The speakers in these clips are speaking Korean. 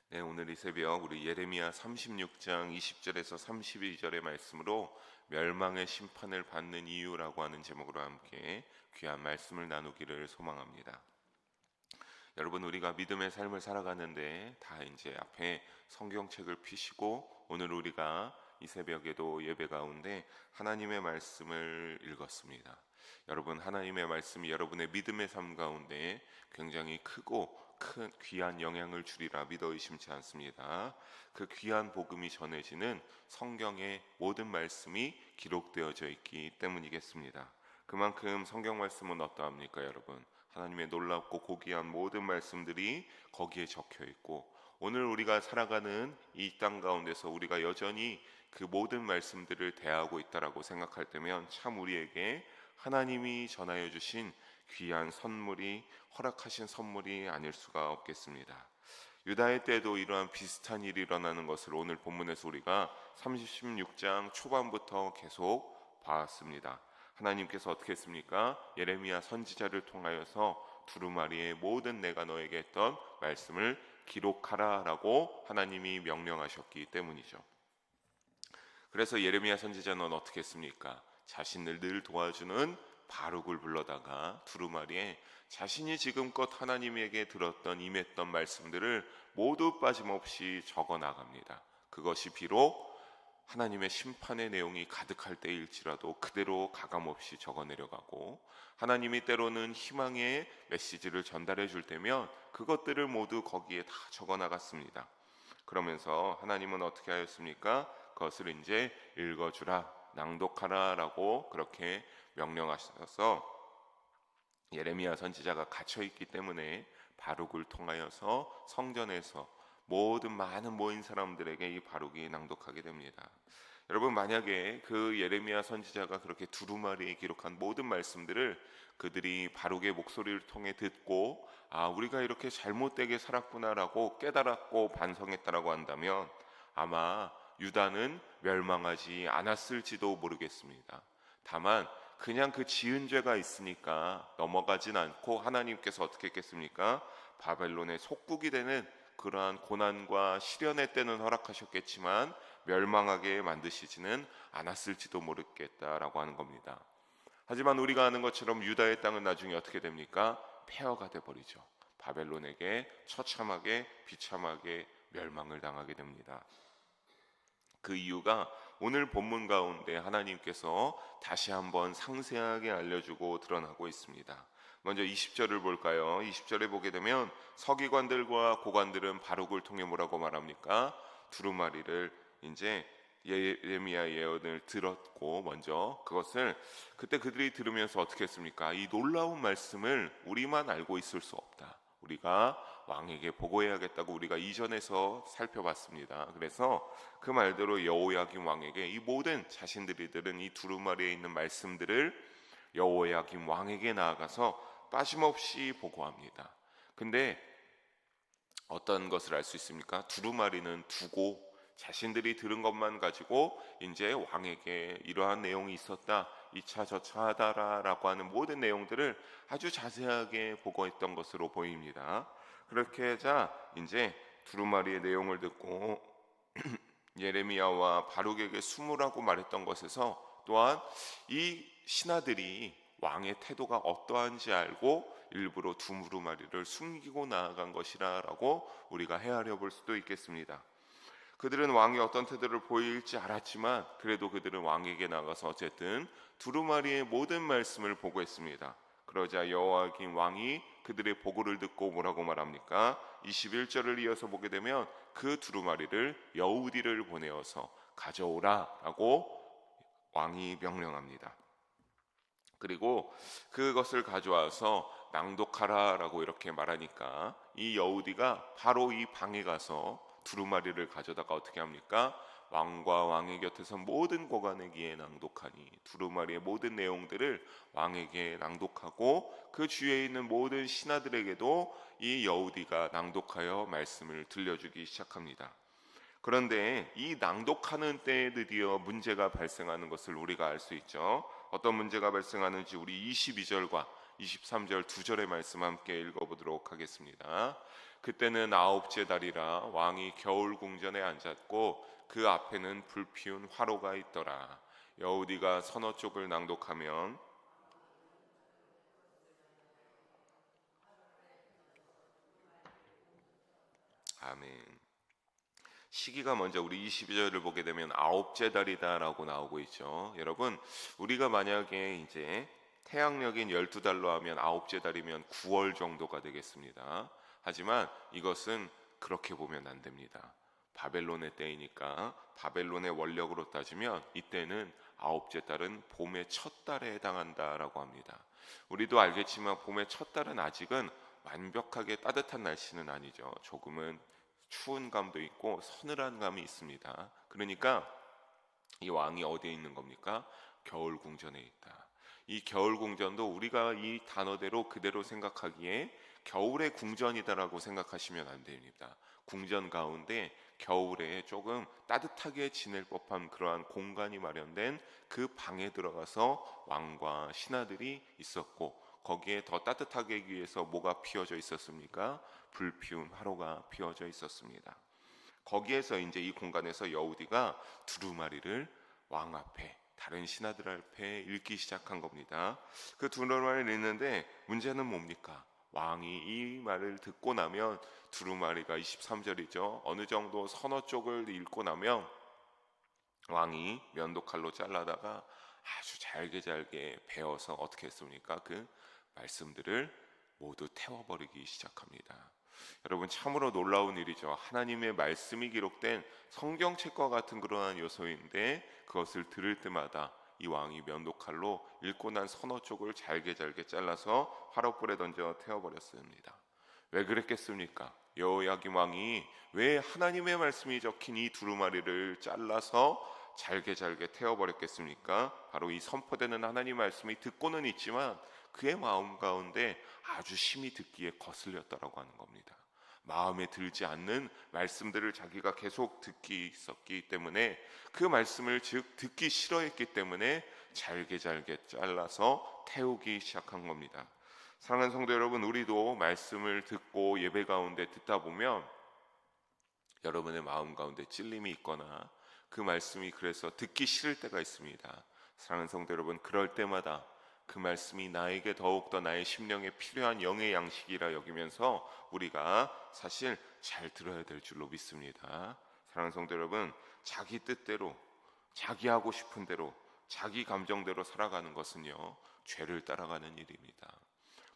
네, 오늘 이 새벽 우리 예레미야 36장 20절에서 32절의 말씀으로 멸망의 심판을 받는 이유라고 하는 제목으로 함께 귀한 말씀을 나누기를 소망합니다. 여러분, 우리가 믿음의 삶을 살아가는데 다 이제 앞에 성경책을 펴시고 오늘 우리가 이 새벽에도 예배 가운데 하나님의 말씀을 읽었습니다. 여러분, 하나님의 말씀이 여러분의 믿음의 삶 가운데 굉장히 크고 큰 귀한 영향을 주리라 믿어 의심치 않습니다. 그 귀한 복음이 전해지는 성경의 모든 말씀이 기록되어져 있기 때문이겠습니다. 그만큼 성경 말씀은 어떠합니까, 여러분? 하나님의 놀랍고 고귀한 모든 말씀들이 거기에 적혀 있고, 오늘 우리가 살아가는 이 땅 가운데서 우리가 여전히 그 모든 말씀들을 대하고 있다라고 생각할 때면 참 우리에게 하나님이 전하여 주신 귀한 선물이, 허락하신 선물이 아닐 수가 없겠습니다. 유다의 때도 이러한 비슷한 일이 일어나는 것을 오늘 본문에서 우리가 36장 초반부터 계속 봤습니다. 하나님께서 어떻게 했습니까? 예레미야 선지자를 통하여서 두루마리의 모든 내가 너에게 했던 말씀을 기록하라 라고 하나님이 명령하셨기 때문이죠. 그래서 예레미야 선지자는 어떻게 했습니까? 자신을 늘 도와주는 바룩을 불러다가 두루마리에 자신이 지금껏 하나님에게 들었던 임했던 말씀들을 모두 빠짐없이 적어 나갑니다. 그것이 비록 하나님의 심판의 내용이 가득할 때일지라도 그대로 가감없이 적어 내려가고, 하나님이 때로는 희망의 메시지를 전달해 줄 때면 그것들을 모두 거기에 다 적어 나갔습니다. 그러면서 하나님은 어떻게 하였습니까? 그것을 이제 읽어주라, 낭독하라 라고 그렇게 명령하셔서 예레미야 선지자가 갇혀있기 때문에 바룩을 통하여서 성전에서 모든 많은 모인 사람들에게 이 바룩이 낭독하게 됩니다. 여러분, 만약에 그 예레미야 선지자가 그렇게 두루마리에 기록한 모든 말씀들을 그들이 바룩의 목소리를 통해 듣고, 아, 우리가 이렇게 잘못되게 살았구나라고 깨달았고 반성했다라고 한다면 아마 유다는 멸망하지 않았을지도 모르겠습니다. 다만 그냥 그 지은 죄가 있으니까 넘어가진 않고 하나님께서 어떻게 했겠습니까? 바벨론의 속국이 되는 그러한 고난과 시련의 때는 허락하셨겠지만 멸망하게 만드시지는 않았을지도 모르겠다라고 하는 겁니다. 하지만 우리가 아는 것처럼 유다의 땅은 나중에 어떻게 됩니까? 폐허가 돼버리죠. 바벨론에게 처참하게 비참하게 멸망을 당하게 됩니다. 그 이유가 오늘 본문 가운데 하나님께서 다시 한번 상세하게 알려주고 드러나고 있습니다. 먼저 20절을 볼까요? 20절에 보게 되면 서기관들과 고관들은 바룩을 통해 뭐라고 말합니까? 두루마리를 이제 예레미야 예언을 들었고, 먼저 그것을 그때 그들이 들으면서 어떻게 했습니까? 이 놀라운 말씀을 우리만 알고 있을 수 없다, 우리가 왕에게 보고해야겠다고 우리가 이전에서 살펴봤습니다. 그래서 그 말대로 여호야김 왕에게 이 모든 자신들이 들은 이 두루마리에 있는 말씀들을 여호야김 왕에게 나아가서 빠짐없이 보고합니다. 근데 어떤 것을 알 수 있습니까? 두루마리는 두고 자신들이 들은 것만 가지고 이제 왕에게 이러한 내용이 있었다, 이차 저차 하다라고 하는 모든 내용들을 아주 자세하게 보고했던 것으로 보입니다. 그렇게 하자 이제 두루마리의 내용을 듣고 예레미야와 바룩에게 숨으라고 말했던 것에서 또한 이 신하들이 왕의 태도가 어떠한지 알고 일부러 두루마리를 숨기고 나아간 것이라고 우리가 헤아려 볼 수도 있겠습니다. 그들은 왕이 어떤 태도를 보일지 알았지만 그래도 그들은 왕에게 나가서 어쨌든 두루마리의 모든 말씀을 보고했습니다. 그러자 여호야김 왕이 그들의 보고를 듣고 뭐라고 말합니까? 21절을 이어서 보게 되면 그 두루마리를 여우디를 보내어서 가져오라 라고 왕이 명령합니다. 그리고 그것을 가져와서 낭독하라 라고 이렇게 말하니까 이 여우디가 바로 이 방에 가서 두루마리를 가져다가 어떻게 합니까? 왕과 왕의 곁에서 모든 고관에게 낭독하니, 두루마리의 모든 내용들을 왕에게 낭독하고 그 주위에 있는 모든 신하들에게도 이 여우디가 낭독하여 말씀을 들려주기 시작합니다. 그런데 이 낭독하는 때에 드디어 문제가 발생하는 것을 우리가 알 수 있죠. 어떤 문제가 발생하는지 우리 22절과 23절 두 절의 말씀 함께 읽어보도록 하겠습니다. 그때는 아홉째 달이라 왕이 겨울 궁전에 앉았고 그 앞에는 불피운 화로가 있더라. 여우디가 서너 쪽을 낭독하면 아멘. 시기가 먼저 우리 22절을 보게 되면 아홉째 달이다라고 나오고 있죠. 여러분, 우리가 만약에 이제 태양력인 12달로 하면 아홉째 달이면 9월 정도가 되겠습니다. 하지만 이것은 그렇게 보면 안 됩니다. 바벨론의 때이니까 바벨론의 원력으로 따지면 이때는 아홉째 달은 봄의 첫 달에 해당한다라고 합니다. 우리도 알겠지만 봄의 첫 달은 아직은 완벽하게 따뜻한 날씨는 아니죠. 조금은 추운 감도 있고 서늘한 감이 있습니다. 그러니까 이 왕이 어디에 있는 겁니까? 겨울 궁전에 있다. 이 겨울 궁전도 우리가 이 단어대로 그대로 생각하기에 겨울의 궁전이다라고 생각하시면 안 됩니다. 궁전 가운데 겨울에 조금 따뜻하게 지낼 법한 그러한 공간이 마련된 그 방에 들어가서 왕과 신하들이 있었고, 거기에 더 따뜻하게 하기 위해서 뭐가 피워져 있었습니까? 불피운 화로가 피워져 있었습니다. 거기에서 이제 이 공간에서 여우디가 두루마리를 왕 앞에 다른 신하들 앞에 읽기 시작한 겁니다. 그 두루마리를 읽는데 문제는 뭡니까? 왕이 이 말을 듣고 나면 두루마리가 23절이죠. 어느 정도 서너 쪽을 읽고 나면 왕이 면도칼로 잘라다가 아주 잘게 베어서 어떻게 했습니까? 그 말씀들을 모두 태워버리기 시작합니다. 여러분, 참으로 놀라운 일이죠. 하나님의 말씀이 기록된 성경책과 같은 그러한 요소인데 그것을 들을 때마다 이 왕이 면도칼로 읽고 난 서너 쪽을 잘게 잘라서 화롯불에 던져 태워버렸습니다. 왜 그랬겠습니까? 여호야김 왕이 왜 하나님의 말씀이 적힌 이 두루마리를 잘라서 잘게 태워버렸겠습니까? 바로 이 선포되는 하나님 말씀이 듣고는 있지만 그의 마음 가운데 아주 심히 듣기에 거슬렸다라고 하는 겁니다. 마음에 들지 않는 말씀들을 자기가 계속 듣기 있었기 때문에 그 말씀을 즉 듣기 싫어했기 때문에 잘게 잘라서 태우기 시작한 겁니다. 사랑하는 성도 여러분, 우리도 말씀을 듣고 예배 가운데 듣다 보면 여러분의 마음 가운데 찔림이 있거나 그 말씀이 그래서 듣기 싫을 때가 있습니다. 사랑하는 성도 여러분, 그럴 때마다 그 말씀이 나에게 더욱더 나의 심령에 필요한 영의 양식이라 여기면서 우리가 사실 잘 들어야 될 줄로 믿습니다. 사랑하는 성도 여러분, 자기 뜻대로, 자기 하고 싶은 대로, 자기 감정대로 살아가는 것은요, 죄를 따라가는 일입니다.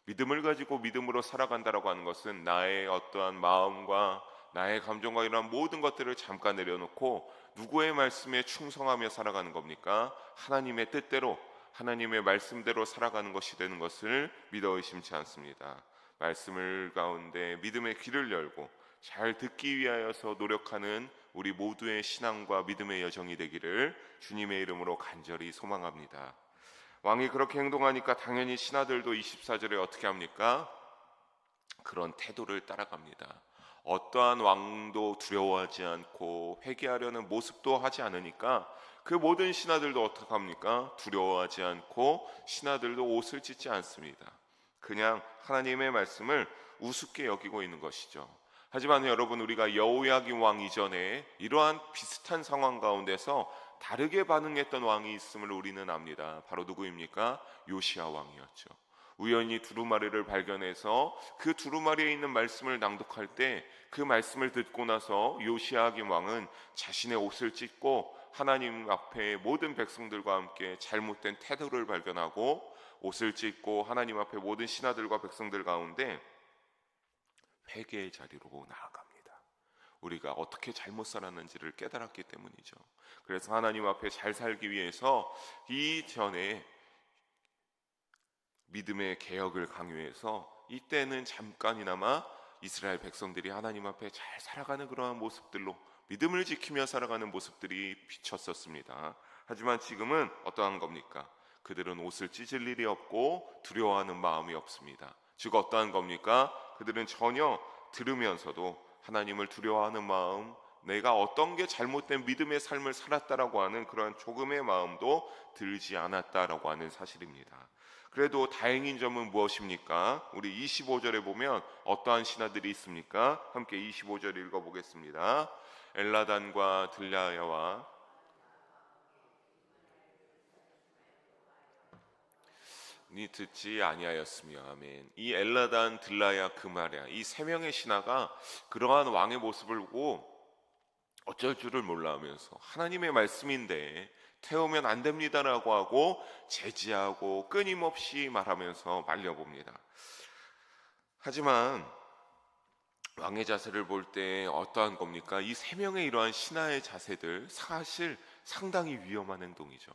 믿음을 가지고 믿음으로 살아간다라고 하는 것은 나의 어떠한 마음과 나의 감정과 이러한 모든 것들을 잠깐 내려놓고 누구의 말씀에 충성하며 살아가는 겁니까? 하나님의 뜻대로, 하나님의 말씀대로 살아가는 것이 되는 것을 믿어 의심치 않습니다. 말씀을 가운데 믿음의 귀를 열고 잘 듣기 위하여서 노력하는 우리 모두의 신앙과 믿음의 여정이 되기를 주님의 이름으로 간절히 소망합니다. 왕이 그렇게 행동하니까 당연히 신하들도 24절에 어떻게 합니까? 그런 태도를 따라갑니다. 어떠한 왕도 두려워하지 않고 회개하려는 모습도 하지 않으니까 그 모든 신하들도 어떻게 합니까? 두려워하지 않고 신하들도 옷을 찢지 않습니다. 그냥 하나님의 말씀을 우습게 여기고 있는 것이죠. 하지만 여러분, 우리가 여호야김 왕 이전에 이러한 비슷한 상황 가운데서 다르게 반응했던 왕이 있음을 우리는 압니다. 바로 누구입니까? 요시야 왕이었죠. 우연히 두루마리를 발견해서 그 두루마리에 있는 말씀을 낭독할 때 그 말씀을 듣고 나서 요시야김 왕은 자신의 옷을 찢고 하나님 앞에 모든 백성들과 함께 잘못된 태도를 발견하고 옷을 찢고 하나님 앞에 모든 신하들과 백성들 가운데 회개의 자리로 나아갑니다. 우리가 어떻게 잘못 살았는지를 깨달았기 때문이죠. 그래서 하나님 앞에 잘 살기 위해서 이전에 믿음의 개혁을 강요해서 이때는 잠깐이나마 이스라엘 백성들이 하나님 앞에 잘 살아가는 그러한 모습들로 믿음을 지키며 살아가는 모습들이 비쳤었습니다. 하지만 지금은 어떠한 겁니까? 그들은 옷을 찢을 일이 없고 두려워하는 마음이 없습니다. 즉 어떠한 겁니까? 그들은 전혀 들으면서도 하나님을 두려워하는 마음, 내가 어떤 게 잘못된 믿음의 삶을 살았다라고 하는 그러한 조금의 마음도 들지 않았다라고 하는 사실입니다. 그래도 다행인 점은 무엇입니까? 우리 25절에 보면 어떠한 신하들이 있습니까? 함께 25절 읽어보겠습니다. 엘라단과 들라야와 니 듣지 아니하였으며. 아멘. 이 엘라단, 들라야, 그말이야, 이 세 명의 신하가 그러한 왕의 모습을 보고 어쩔 줄을 몰라 하면서 하나님의 말씀인데 태우면 안 됩니다라고 하고 제지하고 끊임없이 말하면서 말려봅니다. 하지만 왕의 자세를 볼 때 어떠한 겁니까? 이 세 명의 이러한 신하의 자세들 사실 상당히 위험한 행동이죠.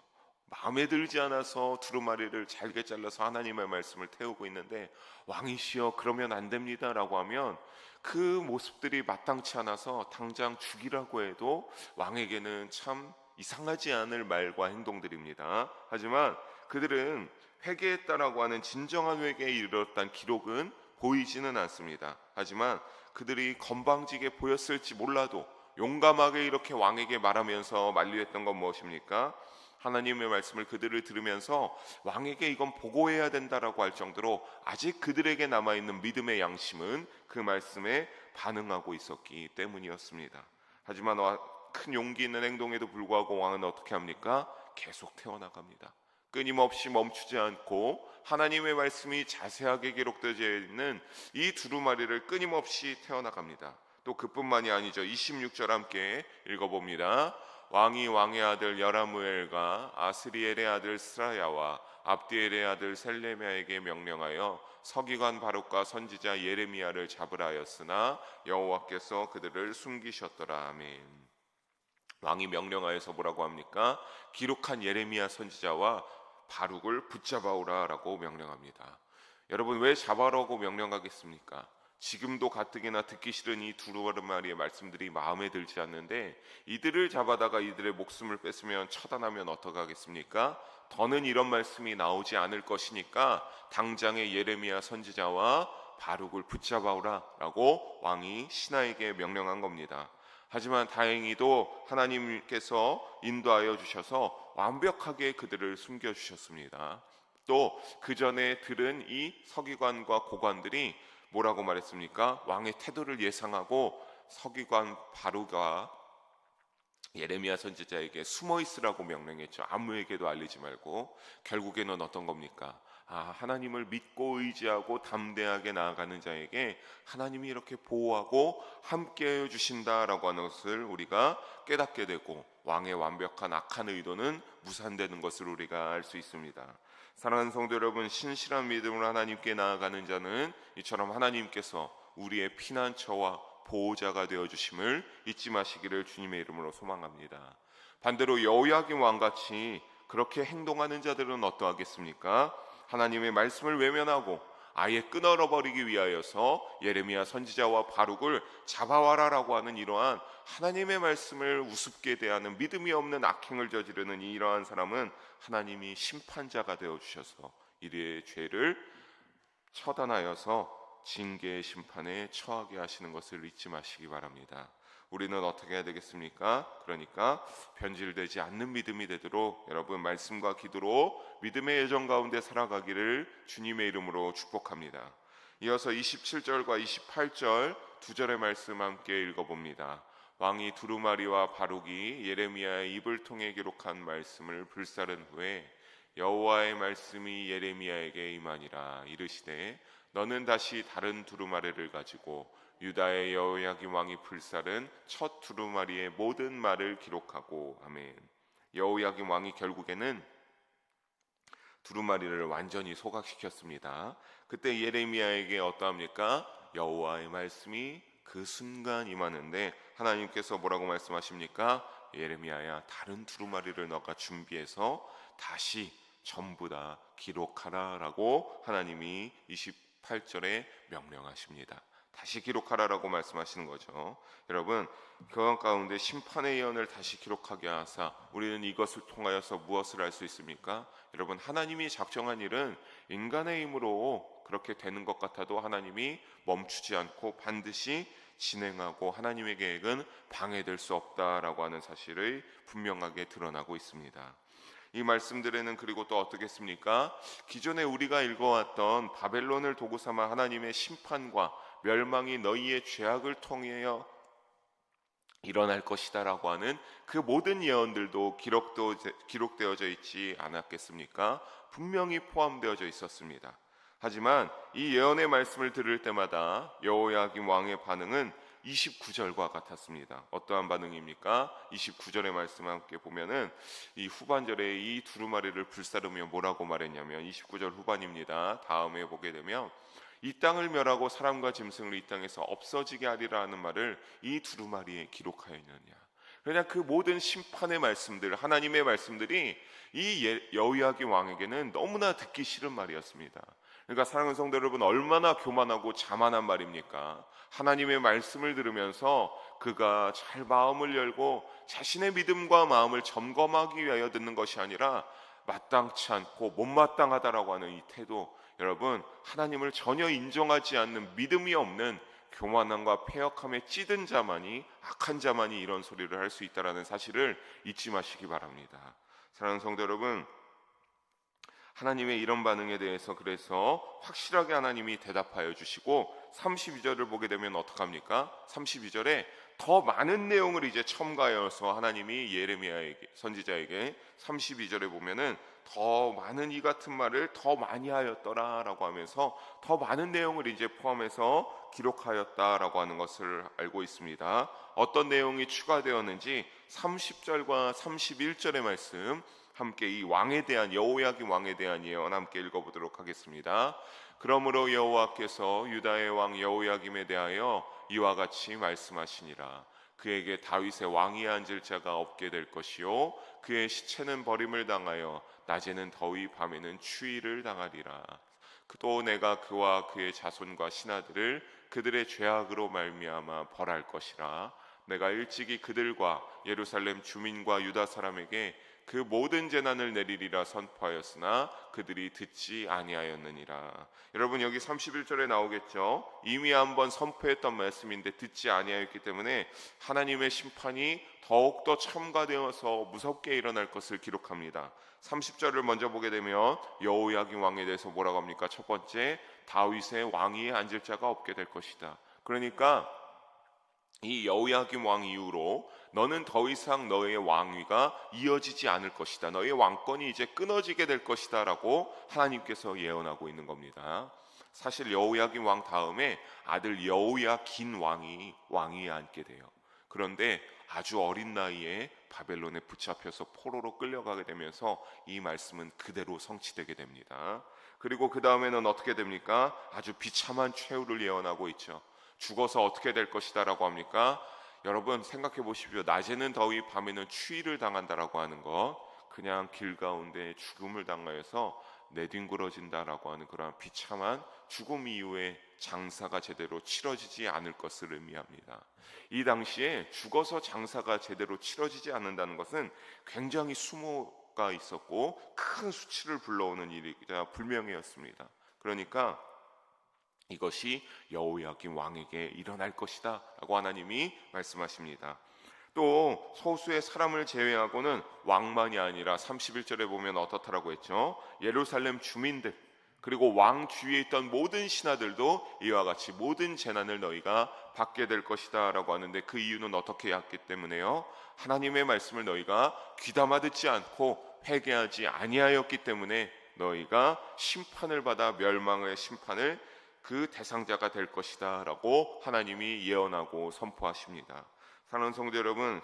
마음에 들지 않아서 두루마리를 잘게 잘라서 하나님의 말씀을 태우고 있는데 왕이시여 그러면 안 됩니다라고 하면 그 모습들이 마땅치 않아서 당장 죽이라고 해도 왕에게는 참 이상하지 않을 말과 행동들입니다. 하지만 그들은 회개했다라고 하는 진정한 회개에 이르렀다는 기록은 보이지는 않습니다. 하지만 그들이 건방지게 보였을지 몰라도 용감하게 이렇게 왕에게 말하면서 만류했던 건 무엇입니까? 하나님의 말씀을 그들을 들으면서 왕에게 이건 보고해야 된다라고 할 정도로 아직 그들에게 남아있는 믿음의 양심은 그 말씀에 반응하고 있었기 때문이었습니다. 하지만 큰 용기 있는 행동에도 불구하고 왕은 어떻게 합니까? 계속 태어나갑니다. 끊임없이 멈추지 않고 하나님의 말씀이 자세하게 기록되어 있는 이 두루마리를 끊임없이 태어나갑니다. 또 그뿐만이 아니죠. 26절 함께 읽어봅니다. 왕이 왕의 아들 여라무엘과 아스리엘의 아들 스라야와 압디엘의 아들 셀레미야에게 명령하여 서기관 바룩과 선지자 예레미야를 잡으라 하였으나 여호와께서 그들을 숨기셨더라. 아멘. 왕이 명령하여서 뭐라고 합니까? 기록한 예레미야 선지자와 바룩을 붙잡아오라라고 명령합니다. 여러분, 왜 잡아오라고 명령하겠습니까? 지금도 가뜩이나 듣기 싫은 이 두루마리의 말씀들이 마음에 들지 않는데 이들을 잡아다가 이들의 목숨을 뺏으면 처단하면 어떡하겠습니까? 더는 이런 말씀이 나오지 않을 것이니까 당장의 예레미야 선지자와 바룩을 붙잡아오라라고 왕이 신하에게 명령한 겁니다. 하지만 다행히도 하나님께서 인도하여 주셔서 완벽하게 그들을 숨겨주셨습니다. 또 그 전에 들은 이 서기관과 고관들이 뭐라고 말했습니까? 왕의 태도를 예상하고 서기관 바루가 예레미야 선지자에게 숨어 있으라고 명령했죠. 아무에게도 알리지 말고. 결국에는 어떤 겁니까? 하나님을 믿고 의지하고 담대하게 나아가는 자에게 하나님이 이렇게 보호하고 함께해 주신다라고 하는 것을 우리가 깨닫게 되고 왕의 완벽한 악한 의도는 무산되는 것을 우리가 알 수 있습니다. 사랑하는 성도 여러분, 신실한 믿음으로 하나님께 나아가는 자는 이처럼 하나님께서 우리의 피난처와 보호자가 되어주심을 잊지 마시기를 주님의 이름으로 소망합니다. 반대로 여호야김 왕같이 그렇게 행동하는 자들은 어떠하겠습니까? 하나님의 말씀을 외면하고 아예 끊어버리기 위하여서 예레미야 선지자와 바룩을 잡아와라라고 하는 이러한 하나님의 말씀을 우습게 대하는 믿음이 없는 악행을 저지르는 이러한 사람은 하나님이 심판자가 되어주셔서 이들의 죄를 처단하여서 징계의 심판에 처하게 하시는 것을 잊지 마시기 바랍니다. 우리는 어떻게 해야 되겠습니까? 그러니까 변질되지 않는 믿음이 되도록 여러분 말씀과 기도로 믿음의 여정 가운데 살아가기를 주님의 이름으로 축복합니다. 이어서 27절과 28절 두 절의 말씀 함께 읽어봅니다. 왕이 두루마리와 바룩이 예레미야의 입을 통해 기록한 말씀을 불사른 후에 여호와의 말씀이 예레미야에게 임하니라. 이르시되 너는 다시 다른 두루마리를 가지고 유다의 여호야김 왕이 불사른 첫 두루마리의 모든 말을 기록하고. 아멘. 여호야김 왕이 결국에는 두루마리를 완전히 소각시켰습니다. 그때 예레미야에게 어떠합니까? 여호와의 말씀이 그 순간 임하는데 하나님께서 뭐라고 말씀하십니까? 예레미야야, 다른 두루마리를 너가 준비해서 다시 전부 다 기록하라 라고 하나님이 28절에 명령하십니다. 다시 기록하라라고 말씀하시는 거죠. 여러분, 그 가운데 심판의 예언을 다시 기록하게 하사 우리는 이것을 통하여서 무엇을 알 수 있습니까? 여러분, 하나님이 작정한 일은 인간의 힘으로 그렇게 되는 것 같아도 하나님이 멈추지 않고 반드시 진행하고 하나님의 계획은 방해될 수 없다라고 하는 사실을 분명하게 드러나고 있습니다. 이 말씀들에는 그리고 또 어떻겠습니까? 기존에 우리가 읽어왔던 바벨론을 도구 삼아 하나님의 심판과 멸망이 너희의 죄악을 통하여 일어날 것이다라고 하는 그 모든 예언들도 기록되어져 있지 않았겠습니까? 분명히 포함되어져 있었습니다. 하지만 이 예언의 말씀을 들을 때마다 여호야김 왕의 반응은 29절과 같았습니다. 어떠한 반응입니까? 29절의 말씀 함께 보면은 이 후반절에 이 두루마리를 불사르며 뭐라고 말했냐면 29절 후반입니다. 다음에 보게 되면 이 땅을 멸하고 사람과 짐승을 이 땅에서 없어지게 하리라 하는 말을 이 두루마리에 기록하였느냐. 그냥 그 모든 심판의 말씀들, 하나님의 말씀들이 이 여호야김 왕에게는 너무나 듣기 싫은 말이었습니다. 그러니까 사랑하는 성도 여러분, 얼마나 교만하고 자만한 말입니까? 하나님의 말씀을 들으면서 그가 잘 마음을 열고 자신의 믿음과 마음을 점검하기 위하여 듣는 것이 아니라 마땅치 않고 못마땅하다라고 하는 이 태도, 여러분, 하나님을 전혀 인정하지 않는 믿음이 없는 교만함과 패역함에 찌든 자만이, 악한 자만이 이런 소리를 할 수 있다는 사실을 잊지 마시기 바랍니다. 사랑하는 성도 여러분, 하나님의 이런 반응에 대해서 그래서 확실하게 하나님이 대답하여 주시고 32절을 보게 되면 어떡합니까? 32절에 더 많은 내용을 이제 첨가하여서 하나님이 예레미야에게, 선지자에게 32절에 보면은 더 많은 이 같은 말을 더 많이 하였더라라고 하면서 더 많은 내용을 이제 포함해서 기록하였다라고 하는 것을 알고 있습니다. 어떤 내용이 추가되었는지 30절과 31절의 말씀 함께 이 왕에 대한, 여호야김 왕에 대한 예언 함께 읽어보도록 하겠습니다. 그러므로 여호와께서 유다의 왕 여호야김에 대하여 이와 같이 말씀하시니라. 그에게 다윗의 왕위에 앉을 자가 없게 될 것이요 그의 시체는 버림을 당하여 낮에는 더위 밤에는 추위를 당하리라. 또 내가 그와 그의 자손과 신하들을 그들의 죄악으로 말미암아 벌할 것이라. 내가 일찍이 그들과 예루살렘 주민과 유다 사람에게 그 모든 재난을 내리리라 선포하였으나 그들이 듣지 아니하였느니라. 여러분, 여기 31절에 나오겠죠. 이미 한번 선포했던 말씀인데 듣지 아니하였기 때문에 하나님의 심판이 더욱더 첨가되어서 무섭게 일어날 것을 기록합니다. 30절을 먼저 보게 되면 여호야김 왕에 대해서 뭐라고 합니까? 첫 번째, 다윗의 왕위에 앉을 자가 없게 될 것이다. 그러니까 이 여호야김 왕 이후로 너는 더 이상 너의 왕위가 이어지지 않을 것이다. 너의 왕권이 이제 끊어지게 될 것이다 라고 하나님께서 예언하고 있는 겁니다. 사실 여호야김 왕 다음에 아들 여호야긴 왕위에 앉게 돼요. 그런데 아주 어린 나이에 바벨론에 붙잡혀서 포로로 끌려가게 되면서 이 말씀은 그대로 성취되게 됩니다. 그리고 그 다음에는 어떻게 됩니까? 아주 비참한 최후를 예언하고 있죠. 죽어서 어떻게 될 것이다 라고 합니까? 여러분 생각해 보십시오. 낮에는 더위 밤에는 추위를 당한다라고 하는 것, 그냥 길 가운데 죽음을 당하여서 내뒹굴어진다라고 하는 그러한 비참한 죽음 이후에 장사가 제대로 치러지지 않을 것을 의미합니다. 이 당시에 죽어서 장사가 제대로 치러지지 않는다는 것은 굉장히 수모가 있었고 큰 수치를 불러오는 일이자 불명예였습니다. 그러니까 이것이 여호야김 왕에게 일어날 것이다 라고 하나님이 말씀하십니다. 또 소수의 사람을 제외하고는 왕만이 아니라 31절에 보면 어떻다라고 했죠? 예루살렘 주민들 그리고 왕 주위에 있던 모든 신하들도 이와 같이 모든 재난을 너희가 받게 될 것이다 라고 하는데, 그 이유는 어떻게 했기 때문에요? 하나님의 말씀을 너희가 귀담아 듣지 않고 회개하지 아니하였기 때문에 너희가 심판을 받아 멸망의 심판을 그 대상자가 될 것이다 라고 하나님이 예언하고 선포하십니다. 사랑하는 성도 여러분,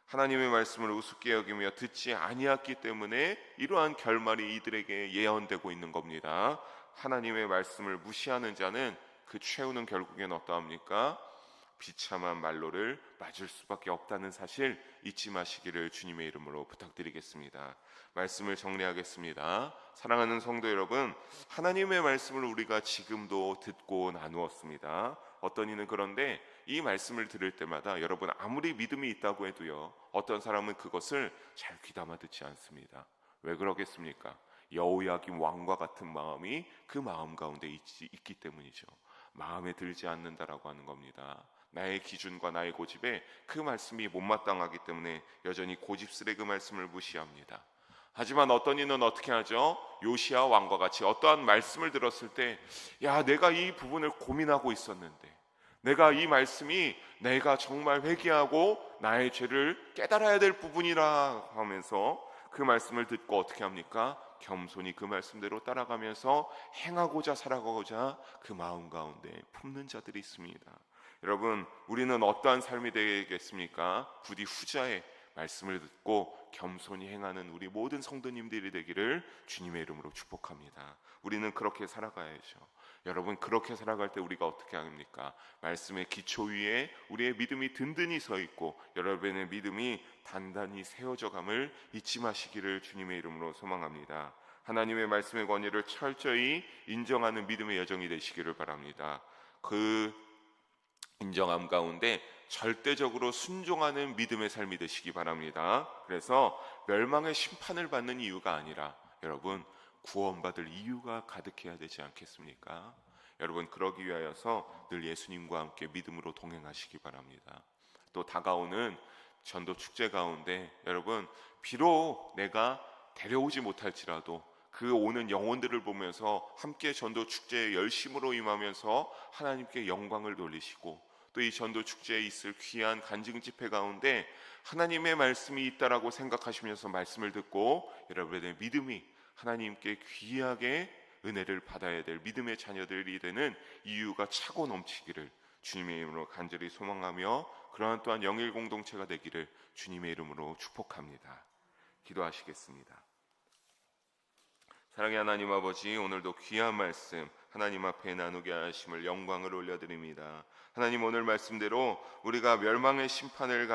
하나님의 말씀을 우습게 여기며 듣지 아니했기 때문에 이러한 결말이 이들에게 예언되고 있는 겁니다. 하나님의 말씀을 무시하는 자는 그 최후는 결국엔 어떠합니까? 비참한 말로를 맞을 수밖에 없다는 사실 잊지 마시기를 주님의 이름으로 부탁드리겠습니다. 말씀을 정리하겠습니다. 사랑하는 성도 여러분, 하나님의 말씀을 우리가 지금도 듣고 나누었습니다. 어떤 이는 그런데 이 말씀을 들을 때마다 여러분 아무리 믿음이 있다고 해도요, 어떤 사람은 그것을 잘 귀담아 듣지 않습니다. 왜 그러겠습니까? 여호야김 왕과 같은 마음이 그 마음 가운데 있기 때문이죠. 마음에 들지 않는다라고 하는 겁니다. 나의 기준과 나의 고집에 그 말씀이 못마땅하기 때문에 여전히 고집스레 그 말씀을 무시합니다. 하지만 어떤 이는 어떻게 하죠? 요시야 왕과 같이 어떠한 말씀을 들었을 때, 야, 내가 이 부분을 고민하고 있었는데, 내가 이 말씀이 내가 정말 회개하고 나의 죄를 깨달아야 될 부분이라 하면서 그 말씀을 듣고 어떻게 합니까? 겸손히 그 말씀대로 따라가면서 행하고자 살아가고자 그 마음 가운데 품는 자들이 있습니다. 여러분, 우리는 어떠한 삶이 되겠습니까? 부디 후자의 말씀을 듣고 겸손히 행하는 우리 모든 성도님들이 되기를 주님의 이름으로 축복합니다. 우리는 그렇게 살아가야죠. 여러분, 그렇게 살아갈 때 우리가 어떻게 합니까? 말씀의 기초 위에 우리의 믿음이 든든히 서 있고 여러분의 믿음이 단단히 세워져 감을 잊지 마시기를 주님의 이름으로 소망합니다. 하나님의 말씀의 권위를 철저히 인정하는 믿음의 여정이 되시기를 바랍니다. 그 인정함 가운데 절대적으로 순종하는 믿음의 삶이 되시기 바랍니다. 그래서 멸망의 심판을 받는 이유가 아니라 여러분, 구원받을 이유가 가득해야 되지 않겠습니까? 여러분, 그러기 위하여서 늘 예수님과 함께 믿음으로 동행하시기 바랍니다. 또 다가오는 전도 축제 가운데 여러분, 비록 내가 데려오지 못할지라도 그 오는 영혼들을 보면서 함께 전도 축제에 열심으로 임하면서 하나님께 영광을 돌리시고, 또 이 전도 축제에 있을 귀한 간증 집회 가운데 하나님의 말씀이 있다라고 생각하시면서 말씀을 듣고 여러분의 믿음이 하나님께 귀하게 은혜를 받아야 될 믿음의 자녀들이 되는 이유가 차고 넘치기를 주님의 이름으로 간절히 소망하며, 그러한 또한 영일 공동체가 되기를 주님의 이름으로 축복합니다. 기도하시겠습니다. 사랑의 하나님 아버지, 오늘도 귀한 말씀 하나님 앞에 나누게 하심을 영광을 올려드립니다. 하나님, 오늘 말씀대로 우리가 멸망의 심판을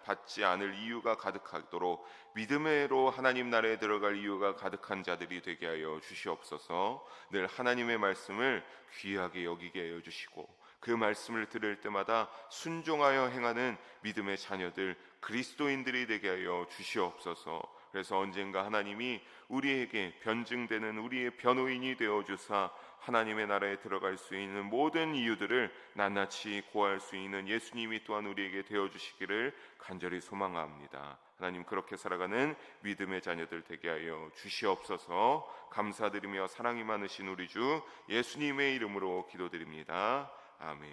받지 않을 이유가 가득하도록 믿음으로 하나님 나라에 들어갈 이유가 가득한 자들이 되게 하여 주시옵소서. 늘 하나님의 말씀을 귀하게 여기게 하여 주시고 그 말씀을 들을 때마다 순종하여 행하는 믿음의 자녀들, 그리스도인들이 되게 하여 주시옵소서. 그래서 언젠가 하나님이 우리에게 변증되는 우리의 변호인이 되어주사 하나님의 나라에 들어갈 수 있는 모든 이유들을 낱낱이 고할 수 있는 예수님이 또한 우리에게 되어주시기를 간절히 소망합니다. 하나님, 그렇게 살아가는 믿음의 자녀들 되게 하여 주시옵소서. 감사드리며 사랑이 많으신 우리 주 예수님의 이름으로 기도드립니다. 아멘.